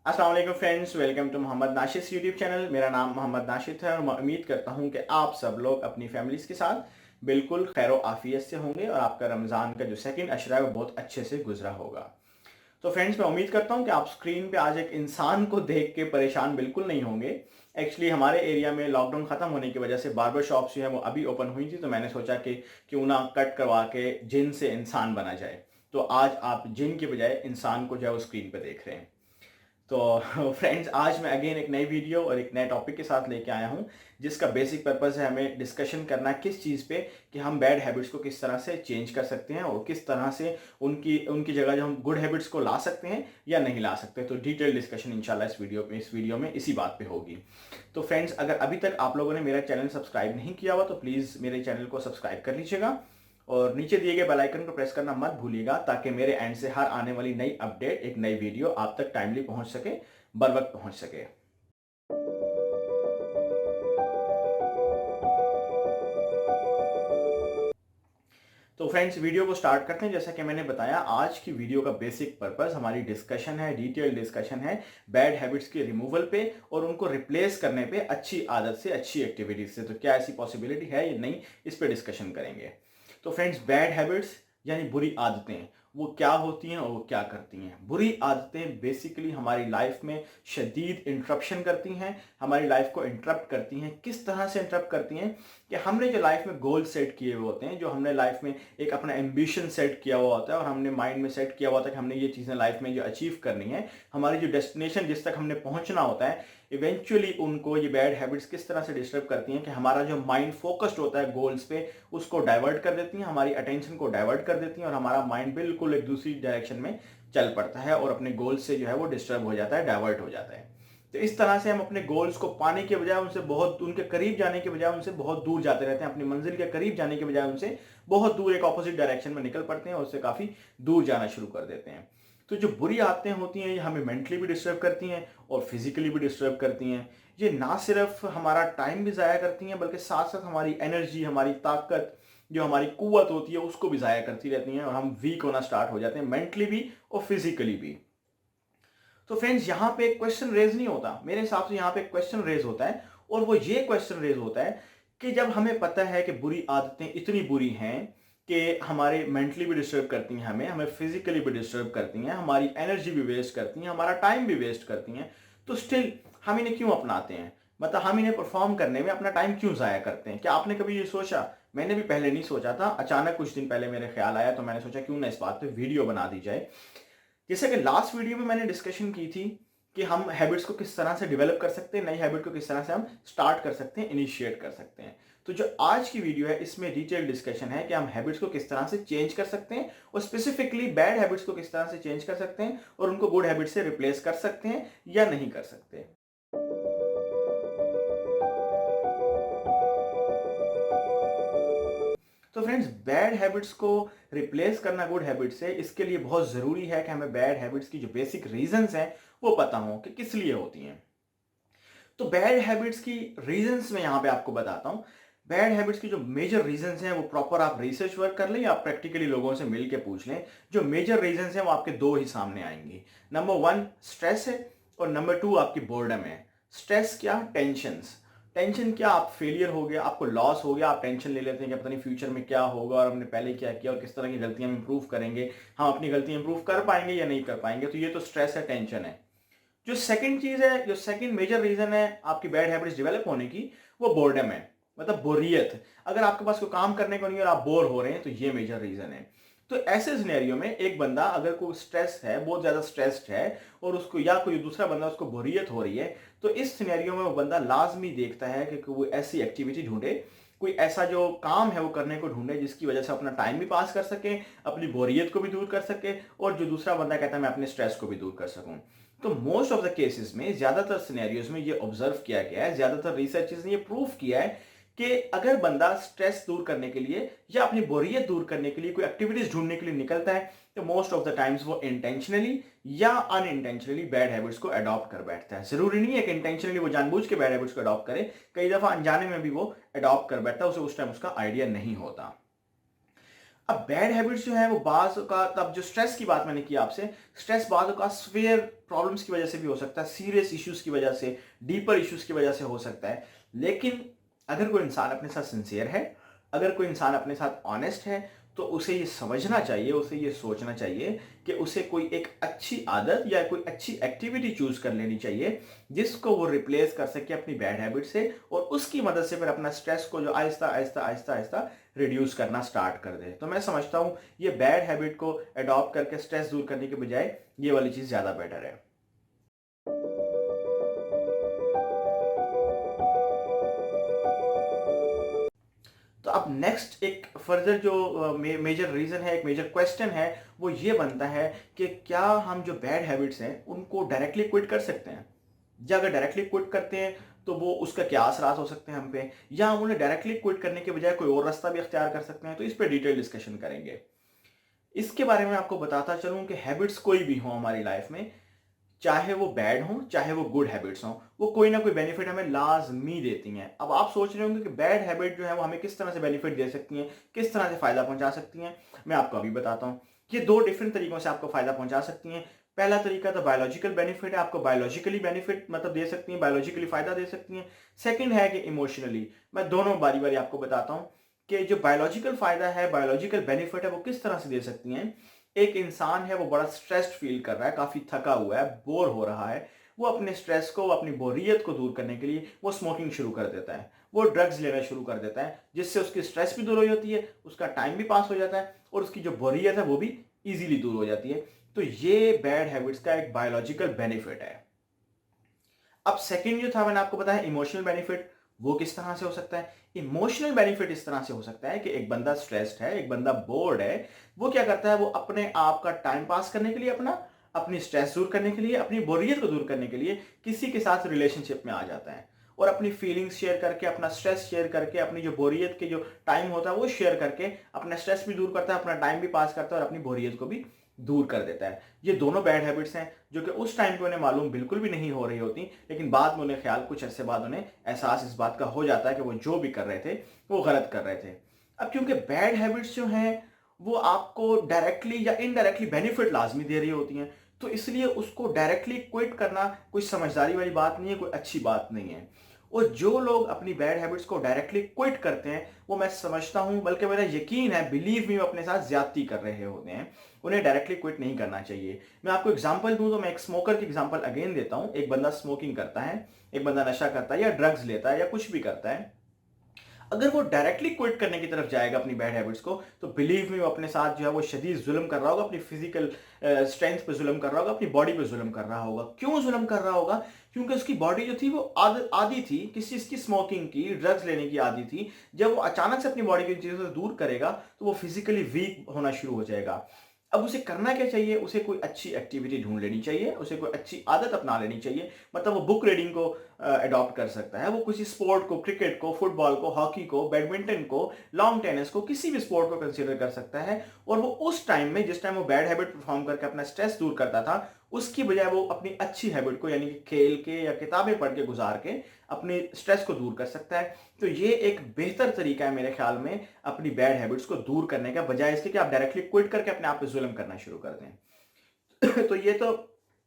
अस्सलाम वालेकुम friends, welcome to Mohammad Nashid YouTube channel. मेरा नाम मोहम्मद नाशिद है और मैं उम्मीद करता हूं कि आप सब लोग अपनी फैमिलीज के साथ बिल्कुल खैर आफियत से होंगे और आपका रमज़ान का जो सेकंड अशरा है वो बहुत अच्छे से गुजरा होगा। तो फ्रेंड्स, मैं उम्मीद करता हूं कि आप स्क्रीन पे आज एक इंसान को देख के परेशान बिल्कुल नहीं होंगे। एक्चुअली हमारे एरिया में लॉकडाउन खत्म होने की वजह से बार्बर शॉप्स जो है वो अभी ओपन हुई थी, तो मैंने सोचा कि क्यों ना कट करवा के जिन से इंसान बना जाए। तो आज आप जिन के बजाय इंसान को जो है वो स्क्रीन पे देख रहे हैं। तो फ्रेंड्स, आज मैं अगेन एक नई वीडियो और एक नए टॉपिक के साथ लेके आया हूं, जिसका बेसिक पर्पस है हमें डिस्कशन करना किस चीज़ पे कि हम बैड हैबिट्स को किस तरह से चेंज कर सकते हैं और किस तरह से उनकी उनकी जगह जो हम गुड हैबिट्स को ला सकते हैं या नहीं ला सकते। तो डिटेल डिस्कशन इंशाल्लाह इस वीडियो में इसी बात पे होगी। तो फ्रेंड्स, अगर अभी तक आप लोगों ने मेरा चैनल सब्सक्राइब नहीं किया हुआ तो प्लीज़ मेरे चैनल को सब्सक्राइब कर लीजिएगा और नीचे दिए गए बेल आइकन को प्रेस करना मत भूलिएगा, ताकि मेरे एंड से हर आने वाली नई अपडेट, एक नई वीडियो आप तक टाइमली पहुंच सके, बर वक्त पहुंच सके। तो फ्रेंड्स, वीडियो को स्टार्ट करते हैं। जैसा कि मैंने बताया, आज की वीडियो का बेसिक पर्पस हमारी डिस्कशन है, डिटेल डिस्कशन है बैड हैबिट्स के रिमूवल पे और उनको रिप्लेस करने पे अच्छी आदत से, अच्छी एक्टिविटीज से। तो क्या ऐसी पॉसिबिलिटी है या नहीं, इस पे डिस्कशन करेंगे। तो फ्रेंड्स, बैड हैबिट्स यानी बुरी आदतें वो क्या होती हैं और वो क्या करती हैं। बुरी आदतें बेसिकली हमारी लाइफ में शदीद इंटरप्शन करती हैं, हमारी लाइफ को इंटरप्ट करती हैं। किस तरह से इंटरप्ट करती हैं कि हमने जो लाइफ में गोल सेट किए हुए होते हैं, जो हमने लाइफ में एक अपना एम्बिशन सेट किया हुआ होता है और हमने माइंड में सेट किया हुआ होता है कि हमने ये चीज़ें लाइफ में जो अचीव करनी है, हमारी जो डेस्टिनेशन जिस तक हमने पहुंचना होता है, इवेंचुअली उनको ये बैड हैबिट्स किस तरह से डिस्टर्ब करती हैं कि हमारा जो माइंड फोकस्ड होता है गोल्स पे, उसको डाइवर्ट कर देती हैं, हमारी अटेंशन को डाइवर्ट कर देती हैं और हमारा माइंड बिल्कुल एक दूसरी डायरेक्शन में चल पड़ता है और अपने गोल्स से जो है वो डिस्टर्ब हो जाता है, डाइवर्ट हो जाता है। तो इस तरह से हम अपने गोल्स को पाने के बजाय उनसे बहुत, उनके करीब जाने के बजाय उनसे बहुत दूर जाते रहते हैं। अपनी मंजिल के करीब जाने के बजाय उनसे बहुत दूर एक ऑपोजिट डायरेक्शन में निकल पड़ते हैं और उससे काफ़ी दूर जाना शुरू कर देते हैं। तो जो बुरी आदतें होती हैं ये हमें मेंटली भी डिस्टर्ब करती हैं और फिजिकली भी डिस्टर्ब करती हैं। ये ना सिर्फ हमारा टाइम भी ज़ाया करती हैं, बल्कि साथ साथ हमारी एनर्जी, हमारी ताकत, जो हमारी कुव्वत होती है उसको भी ज़ाया करती रहती हैं और हम वीक होना स्टार्ट हो जाते हैं, मेंटली भी और फिजिकली भी। तो फ्रेंड्स, यहाँ पे एक क्वेश्चन रेज नहीं होता, मेरे हिसाब से यहाँ पे एक क्वेश्चन रेज होता है और वो ये क्वेश्चन रेज होता है कि जब हमें पता है कि बुरी आदतें इतनी बुरी हैं कि हमारे मेंटली भी डिस्टर्ब करती हैं, हमें हमें फिजिकली भी डिस्टर्ब करती हैं, हमारी एनर्जी भी वेस्ट करती हैं, हमारा टाइम भी वेस्ट करती हैं, तो स्टिल हम इन्हें क्यों अपनाते हैं? मतलब हम इन्हें परफॉर्म करने में अपना टाइम क्यों ज़ाया करते हैं? क्या आपने कभी ये सोचा? मैंने भी पहले नहीं सोचा था, अचानक कुछ दिन पहले मेरे ख्याल आया तो मैंने सोचा क्यों ना इस बात पे वीडियो बना दी जाए। जैसे कि लास्ट वीडियो में मैंने डिस्कशन की थी कि हम हैबिट्स को किस तरह से डेवलप कर सकते हैं, नई हैबिट को किस तरह से हम स्टार्ट कर सकते हैं, इनिशिएट कर सकते हैं। तो जो आज की वीडियो है इसमें डिटेल डिस्कशन है कि हम हैबिट्स को किस तरह से चेंज कर सकते हैं और स्पेसिफिकली बैड हैबिट्स को किस तरह से चेंज कर सकते हैं और उनको गुड हैबिट से रिप्लेस कर सकते हैं या नहीं कर सकते। तो फ्रेंड्स, बैड हैबिट्स को रिप्लेस करना गुड हैबिट से, इसके लिए बहुत ज़रूरी है कि हमें बैड हैबिट्स की जो बेसिक रीजंस हैं वो पता हो कि किस लिए होती हैं। तो बैड हैबिट्स की रीजंस मैं यहाँ पे आपको बताता हूँ। बैड हैबिट्स की जो मेजर रीजंस हैं वो प्रॉपर आप रिसर्च वर्क कर लें या आप प्रैक्टिकली लोगों से मिल के पूछ लें। जो मेजर रीजंस हैं वो आपके दो ही सामने आएंगी। नंबर वन स्ट्रेस है और नंबर टू आपकी बोर्डम है। स्ट्रेस क्या? टेंशन्स। टेंशन क्या? आप फेलियर हो गया, आपको लॉस हो गया, आप टेंशन ले लेते हैं कि पता नहीं फ्यूचर में क्या होगा और हमने पहले क्या किया और किस तरह की गलतियां हम इंप्रूव करेंगे, हम अपनी गलतियां इंप्रूव कर पाएंगे या नहीं कर पाएंगे। तो ये तो स्ट्रेस है, टेंशन है। जो सेकंड चीज है, जो सेकंड मेजर रीजन है आपकी बैड हैबिट्स डेवलप होने की, वो बोर्डम है, मतलब बोरियत। अगर आपके पास कोई काम करने को नहीं और आप बोर हो रहे हैं तो ये मेजर रीजन है। तो ऐसे सिनेरियो में एक बंदा अगर कोई स्ट्रेस है, बहुत ज्यादा स्ट्रेस्ड है और उसको, या कोई दूसरा बंदा उसको बोरियत हो रही है, तो इस सिनेरियो में वो बंदा लाजमी देखता है कि कोई ऐसी एक्टिविटी ढूंढे, कोई ऐसा जो काम है वो करने को ढूंढे जिसकी वजह से अपना टाइम भी पास कर सके, अपनी बोरियत को भी दूर कर सके और जो दूसरा बंदा कहता है मैं अपने स्ट्रेस को भी दूर कर सकूं। तो मोस्ट ऑफ द केसेस में, ज्यादातर सिनेरियोज में ये ऑब्जर्व किया गया है, ज्यादातर रिसर्चर्स ने ये प्रूव किया है कि अगर बंदा स्ट्रेस दूर करने के लिए या अपनी बोरियत दूर करने के लिए कोई एक्टिविटीज ढूंढने के लिए निकलता है, तो मोस्ट ऑफ द टाइम्स वो इंटेंशनली या अनइंटेंशनली बैड हैबिट्स को अडॉप्ट कर बैठता है। जरूरी नहीं है कि इंटेंशनली वो जानबूझ के बैड हैबिट्स को अडॉप्ट करे, कई दफा अनजाने में भी वो अडॉप्ट कर बैठता है, उसे उस टाइम उसका आइडिया नहीं होता। अब बैड हैबिट्स जो है वो बाज़ का, तब जो स्ट्रेस की बात मैंने की आपसे, स्ट्रेस बाज़ का स्वेयर प्रॉब्लम्स की वजह से भी हो सकता है, सीरियस इश्यूज की वजह से, डीपर इश्यूज की वजह से हो सकता है। लेकिन अगर कोई इंसान अपने साथ सिंसियर है, अगर कोई इंसान अपने साथ ऑनेस्ट है, तो उसे ये समझना चाहिए, उसे ये सोचना चाहिए कि उसे कोई एक अच्छी आदत या कोई अच्छी एक्टिविटी चूज कर लेनी चाहिए जिसको वो रिप्लेस कर सके अपनी बैड हैबिट से, और उसकी मदद से फिर अपना स्ट्रेस को जो आहिस्ता आहिस्ता आहिस्ता आहिस्ता रिड्यूस करना स्टार्ट कर दे। तो मैं समझता हूँ ये बैड हैबिट को अडॉप्ट करके स्ट्रेस दूर करने के बजाय ये वाली चीज़ ज़्यादा बेटर है। तो अब नेक्स्ट एक फर्दर जो मेजर रीज़न है, एक मेजर क्वेश्चन है, वो ये बनता है कि क्या हम जो बैड हैबिट्स हैं उनको डायरेक्टली क्विट कर सकते हैं? या अगर डायरेक्टली क्विट करते हैं तो वो उसका क्या असरात हो सकते हैं हम पे, या हम उन्हें डायरेक्टली क्विट करने के बजाय कोई और रास्ता भी अख्तियार कर सकते हैं? तो इस पे डिटेल डिस्कशन करेंगे। इसके बारे में आपको बताता चलूं कि हैबिट्स कोई भी हो हमारी लाइफ में, चाहे वो बैड हो चाहे वो गुड हैबिट्स हो, वो कोई ना कोई बेनिफिट हमें लाजमी देती हैं। अब आप सोच रहे होंगे कि बैड हैबिट जो है वो हमें किस तरह से बेनिफिट दे सकती हैं, किस तरह से फायदा पहुंचा सकती हैं। मैं आपको अभी बताता हूं। ये दो डिफरेंट तरीकों से आपको फायदा पहुंचा सकती हैं। पहला तरीका तो बायोलॉजिकल बेनिफिट है, आपको बायोलॉजिकली बेनिफिट मतलब दे सकती हैं, बायोलॉजिकली फायदा दे सकती हैं। सेकंड है कि इमोशनली। मैं दोनों बारी बारी आपको बताता हूं कि जो बायोलॉजिकल फायदा है, बायोलॉजिकल बेनिफिट है, वो किस तरह से दे सकती हैं। एक इंसान है, वो बड़ा स्ट्रेस्ड फील कर रहा है, काफी थका हुआ है, बोर हो रहा है, वो अपने स्ट्रेस को, अपनी बोरियत को दूर करने के लिए वो स्मोकिंग शुरू कर देता है, वो ड्रग्स लेना शुरू कर देता है, जिससे उसकी स्ट्रेस भी दूर हो जाती है, उसका टाइम भी पास हो जाता है, और उसकी जो बोरियत है वो भी इजीली दूर हो जाती है। तो ये बैड हैबिट्स का एक बायोलॉजिकल बेनिफिट है। अब सेकंड जो था मैंने आपको बताया इमोशनल बेनिफिट, वो किस तरह से हो सकता है? इमोशनल बेनिफिट इस तरह से हो सकता है कि एक बंदा स्ट्रेस्ड है, एक बंदा बोर्ड है, वो क्या करता है, वो अपने आप का टाइम पास करने के लिए, अपनी स्ट्रेस दूर करने के लिए, अपनी बोरियत को दूर करने के लिए किसी के साथ रिलेशनशिप में आ जाता है, और अपनी फीलिंग्स शेयर करके, अपना स्ट्रेस शेयर करके, अपनी जो बोरियत के जो टाइम होता है वो शेयर करके अपना स्ट्रेस भी दूर करता है, अपना टाइम भी पास करता है, और अपनी बोरियत को भी दूर कर देता है। ये दोनों बैड हैबिट्स हैं जो कि उस टाइम पे उन्हें मालूम बिल्कुल भी नहीं हो रही होती, लेकिन बाद में उन्हें ख्याल, कुछ अरसे बाद उन्हें एहसास इस बात का हो जाता है कि वो जो भी कर रहे थे वो गलत कर रहे थे। अब क्योंकि बैड हैबिट्स जो हैं वो आपको डायरेक्टली या इनडायरेक्टली बेनिफिट लाजमी दे रही होती हैं, तो इसलिए उसको डायरेक्टली क्विट करना कोई समझदारी वाली बात नहीं है, कोई अच्छी बात नहीं है। और जो लोग अपनी बैड हैबिट्स को डायरेक्टली क्विट करते हैं, वो मैं समझता हूं, बल्कि मेरा यकीन है, बिलीव मी, वो अपने साथ ज्यादती कर रहे होते हैं। उन्हें डायरेक्टली क्विट नहीं करना चाहिए। मैं आपको एग्जांपल दूं तो मैं एक स्मोकर की एग्जांपल अगेन देता हूं। एक बंदा स्मोकिंग करता है, एक बंदा नशा करता है या ड्रग्स लेता है या कुछ भी करता है, अगर वो डायरेक्टली क्विट करने की तरफ जाएगा अपनी बैड हैबिट्स को, तो बिलीव मी वो अपने साथ जो है वो शदीद जुल्म कर रहा होगा, अपनी फिजिकल स्ट्रेंथ पे जुल्म कर रहा होगा, अपनी बॉडी पे जुल्म कर रहा होगा। क्यों जुल्म कर रहा होगा? क्योंकि उसकी बॉडी जो थी वो आदी थी किस चीज़ की, स्मोकिंग की, ड्रग्स लेने की आदी थी। जब वो अचानक से अपनी बॉडी की चीज़ों से दूर करेगा तो वो फिजिकली वीक होना शुरू हो जाएगा। अब उसे करना क्या चाहिए? उसे कोई अच्छी एक्टिविटी ढूंढ लेनी चाहिए, उसे कोई अच्छी आदत अपना लेनी चाहिए। मतलब वो बुक रीडिंग को अडॉप्ट कर सकता है, वो किसी स्पोर्ट को, क्रिकेट को, फुटबॉल को, हॉकी को, बैडमिंटन को, लॉन्ग टेनिस को, किसी भी स्पोर्ट को कंसीडर कर सकता है। और वो उस टाइम में, जिस टाइम वो बैड हैबिट परफॉर्म करके अपना स्ट्रेस दूर करता था, उसकी बजाय वो अपनी अच्छी हैबिट को, यानी कि खेल के या किताबें पढ़ के गुजार के अपने स्ट्रेस को दूर कर सकता है। तो ये एक बेहतर तरीका है मेरे ख्याल में अपनी बैड हैबिट्स को दूर करने का, बजाय इसके कि आप डायरेक्टली क्विट करके अपने आप पे जुल्म करना शुरू कर दें। तो ये तो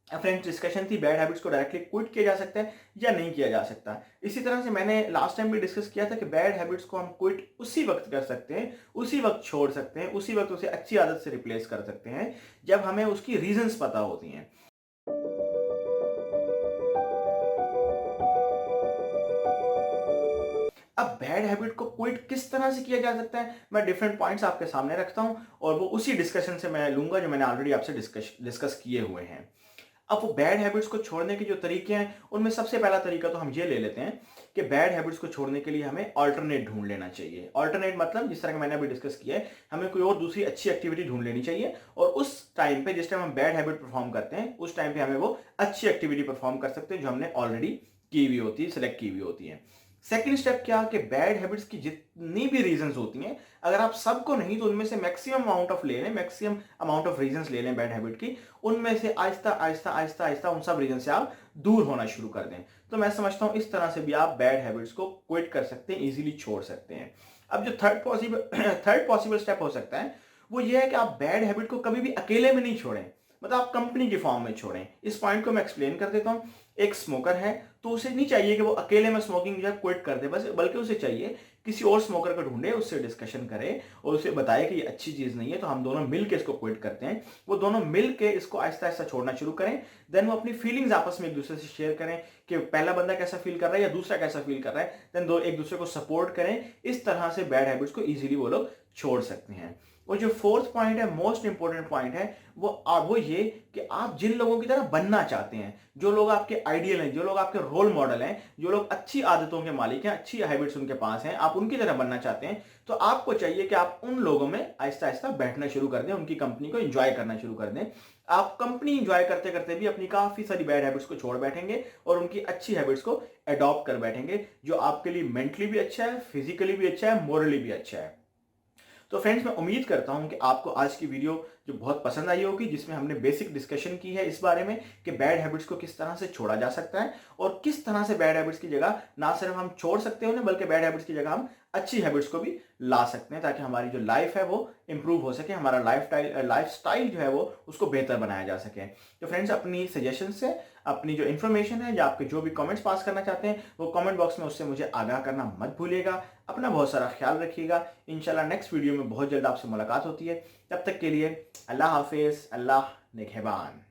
फ्रेंड्स डिस्कशन थी, बैड हैबिट्स को डायरेक्टली क्विट किया जा सकता है या नहीं किया जा सकता। इसी तरह से मैंने लास्ट टाइम भी डिस्कस किया था कि बैड हैबिट्स को हम क्विट उसी वक्त कर सकते हैं, उसी वक्त छोड़ सकते हैं, उसी वक्त उसे अच्छी आदत से रिप्लेस कर सकते हैं जब हमें उसकी रीजंस पता होती हैं। अब बैड हैबिट को क्विट किस तरह से किया जा सकता है, मैं डिफरेंट पॉइंट्स आपके सामने रखता हूं, और वो उसी डिस्कशन से मैं लूंगा जो मैंने ऑलरेडी आपसे डिस्कस किए हुए हैं। अब वो बैड हैबिट्स को छोड़ने के जो तरीके हैं, उनमें सबसे पहला तरीका तो हम ये ले लेते हैं कि बैड हैबिट्स को छोड़ने के लिए हमें अल्टरनेट ढूंढ लेना चाहिए। अल्टरनेट मतलब, जिस तरह का मैंने अभी डिस्कस किया है, हमें कोई और दूसरी अच्छी एक्टिविटी ढूंढ लेनी चाहिए, और उस टाइम पे, जिस टाइम हम बैड हैबिट परफॉर्म करते हैं, उस टाइम पे हमें वो अच्छी एक्टिविटी परफॉर्म कर सकते हैं जो हमने ऑलरेडी की हुई होती है, सेलेक्ट की हुई होती है। सेकेंड स्टेप क्या, कि बैड हैबिट्स की जितनी भी रीजंस होती हैं, अगर आप सबको नहीं तो उनमें से मैक्सिमम अमाउंट ऑफ ले लें, मैक्सिमम अमाउंट ऑफ रीजंस ले लें बैड हैबिट की, उनमें से आहिस्ता आहिस्ता आहिस्ता आहिस्ता उन सब रीजन से आप दूर होना शुरू कर दें। तो मैं समझता हूं इस तरह से भी आप बैड हैबिट्स को क्विट कर सकते हैं, इजीली छोड़ सकते हैं। अब जो थर्ड पॉसिबल स्टेप हो सकता है, वो ये है कि आप बैड हैबिट को कभी भी अकेले में नहीं छोड़ें, मतलब आप कंपनी की फॉर्म में छोड़ें। इस पॉइंट को मैं एक्सप्लेन कर देता हूँ। एक स्मोकर है तो उसे नहीं चाहिए कि वो अकेले में स्मोकिंग जो है क्विट कर दे बस, बल्कि उसे चाहिए किसी और स्मोकर को ढूंढे, उससे डिस्कशन करे और उसे बताए कि ये अच्छी चीज नहीं है, तो हम दोनों मिल के इसको क्विट करते हैं। वो दोनों मिल के इसको आहिस्ता आहिस्ता छोड़ना शुरू करें। देन वो अपनी फीलिंग्स आपस में एक दूसरे से शेयर करें कि पहला बंदा कैसा फील कर रहा है या दूसरा कैसा फील कर रहा है। देन दो एक दूसरे को सपोर्ट करें। इस तरह से बैड हैबिट्स को इजीली वो लोग छोड़ सकते हैं। और जो फोर्थ पॉइंट है, मोस्ट इंपॉर्टेंट पॉइंट है, वो ये कि आप जिन लोगों की तरह बनना चाहते हैं, जो लोग आपके आइडियल हैं, जो लोग आपके रोल मॉडल हैं, जो लोग अच्छी आदतों के मालिक हैं, अच्छी हैबिट्स उनके पास हैं, आप उनकी तरह बनना चाहते हैं, तो आपको चाहिए कि आप उन लोगों में आहिस्ता आहिस्ता बैठना शुरू कर दें, उनकी कंपनी को एंजॉय करना शुरू कर दें। आप कंपनी एंजॉय करते करते भी अपनी काफी सारी बैड हैबिट्स को छोड़ बैठेंगे और उनकी अच्छी हैबिट्स को अडॉप्ट कर बैठेंगे, जो आपके लिए मेंटली भी अच्छा है, फिजिकली भी अच्छा है, मोरली भी अच्छा है। तो फ्रेंड्स, मैं उम्मीद करता हूं कि आपको आज की वीडियो जो बहुत पसंद आई होगी, जिसमें हमने बेसिक डिस्कशन की है इस बारे में कि बैड हैबिट्स को किस तरह से छोड़ा जा सकता है और किस तरह से बैड हैबिट्स की जगह ना सिर्फ हम छोड़ सकते हैं उन्हें, बल्कि बैड हैबिट्स की जगह हम अच्छी हैबिट्स को भी ला सकते हैं, ताकि हमारी जो लाइफ है वो इंप्रूव हो सके, हमारा लाइफ स्टाइल जो है वो उसको बेहतर बनाया जा सके। तो फ्रेंड्स, अपनी सजेशन से, अपनी जो इन्फॉर्मेशन है या आपके जो भी कमेंट्स पास करना चाहते हैं, वो कमेंट बॉक्स में उससे मुझे आगाह करना मत भूलिएगा। अपना बहुत सारा ख्याल रखिएगा। इंशाल्लाह नेक्स्ट वीडियो में बहुत जल्द आपसे मुलाकात होती है। तब तक के लिए अल्लाह हाफिज, अल्लाह निगहबान।